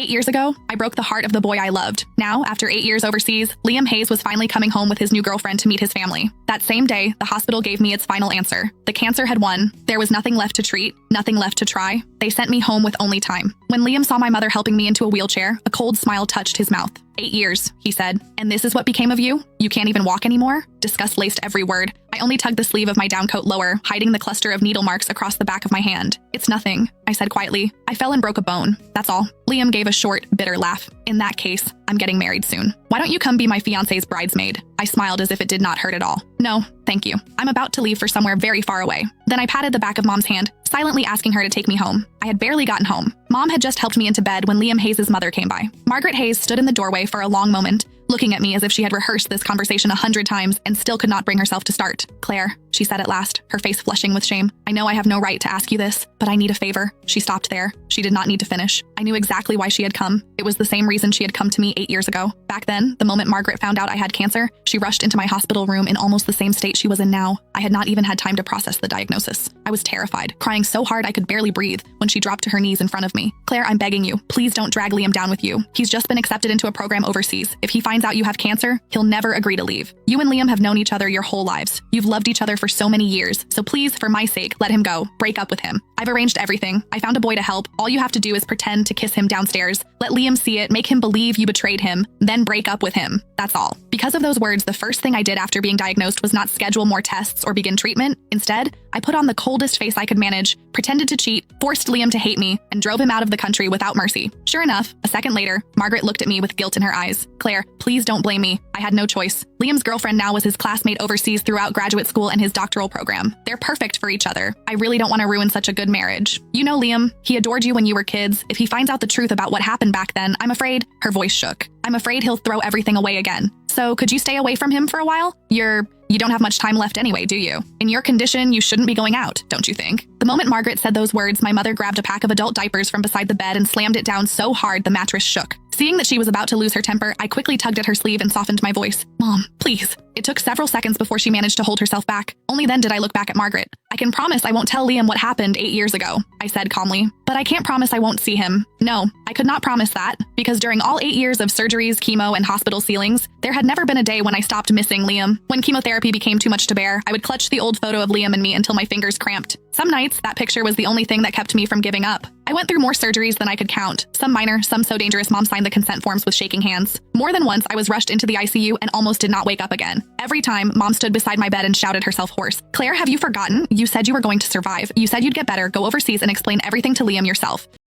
8 years ago, I broke the heart of the boy I loved. Now, after 8 years overseas, Liam Hayes was finally coming home with his new girlfriend to meet his family. That same day, the hospital gave me its final answer. The cancer had won. There was nothing left to treat, nothing left to try. They sent me home with only time. When Liam saw my mother helping me into a wheelchair, a cold smile touched his mouth. 8 years, he said. And this is what became of you? You can't even walk anymore? Disgust laced every word. I only tugged the sleeve of my down coat lower, hiding the cluster of needle marks across the back of my hand. It's nothing, I said quietly. I fell and broke a bone. That's all. Liam gave a short, bitter laugh. In that case, I'm getting married soon. Why don't you come be my fiancé's bridesmaid? I smiled as if it did not hurt at all. No, thank you. I'm about to leave for somewhere very far away. Then I patted the back of Mom's hand, silently asking her to take me home. I had barely gotten home. Mom had just helped me into bed when Liam Hayes' mother came by. Margaret Hayes stood in the doorway for a long moment, looking at me as if she had rehearsed this conversation 100 times and still could not bring herself to start. Claire, she said at last, her face flushing with shame. I know I have no right to ask you this, but I need a favor. She stopped there. She did not need to finish. I knew exactly why she had come. It was the same reason she had come to me 8 years ago. Back then, the moment Margaret found out I had cancer, she rushed into my hospital room in almost the same state she was in now. I had not even had time to process the diagnosis. I was terrified, crying so hard I could barely breathe when she dropped to her knees in front of me. Claire, I'm begging you, please don't drag Liam down with you. He's just been accepted into a program overseas. If he finds out you have cancer, he'll never agree to leave. You and Liam have known each other your whole lives. You've loved each other for so many years. So please, for my sake, let him go. Break up with him. I've arranged everything. I found a boy to help. All you have to do is pretend to kiss him downstairs. Let Liam see it, make him believe you betrayed him, then break up with him. That's all. Because of those words, the first thing I did after being diagnosed was not schedule more tests or begin treatment. Instead, I put on the coldest face I could manage, pretended to cheat, forced Liam to hate me, and drove him out of the country without mercy. Sure enough, a second later, Margaret looked at me with guilt in her eyes. Claire, please don't blame me. I had no choice. Liam's girlfriend now was his classmate overseas throughout graduate school and his doctoral program. They're perfect for each other. I really don't want to ruin such a good marriage. You know Liam, he adored you when you were kids. If he finds out the truth about what happened back then, I'm afraid, her voice shook. I'm afraid he'll throw everything away again. So could you stay away from him for a while? You don't have much time left anyway, do you? In your condition, you shouldn't be going out, don't you think? The moment Margaret said those words, my mother grabbed a pack of adult diapers from beside the bed and slammed it down so hard the mattress shook. Seeing that she was about to lose her temper, I quickly tugged at her sleeve and softened my voice. Mom, please. It took several seconds before she managed to hold herself back. Only then did I look back at Margaret. I can promise I won't tell Liam what happened 8 years ago, I said calmly. But I can't promise I won't see him. No, I could not promise that, because during all 8 years of surgeries, chemo, and hospital ceilings, there had never been a day when I stopped missing Liam. When chemotherapy became too much to bear, I would clutch the old photo of Liam and me until my fingers cramped. Some nights, that picture was the only thing that kept me from giving up. I went through more surgeries than I could count. Some minor, some so dangerous Mom signed the consent forms with shaking hands. More than once, I was rushed into the ICU and almost did not wake up again. Every time, Mom stood beside my bed and shouted herself hoarse. Claire, have you forgotten? You said you were going to survive. You said you'd get better, go overseas and explain everything to Liam yourself.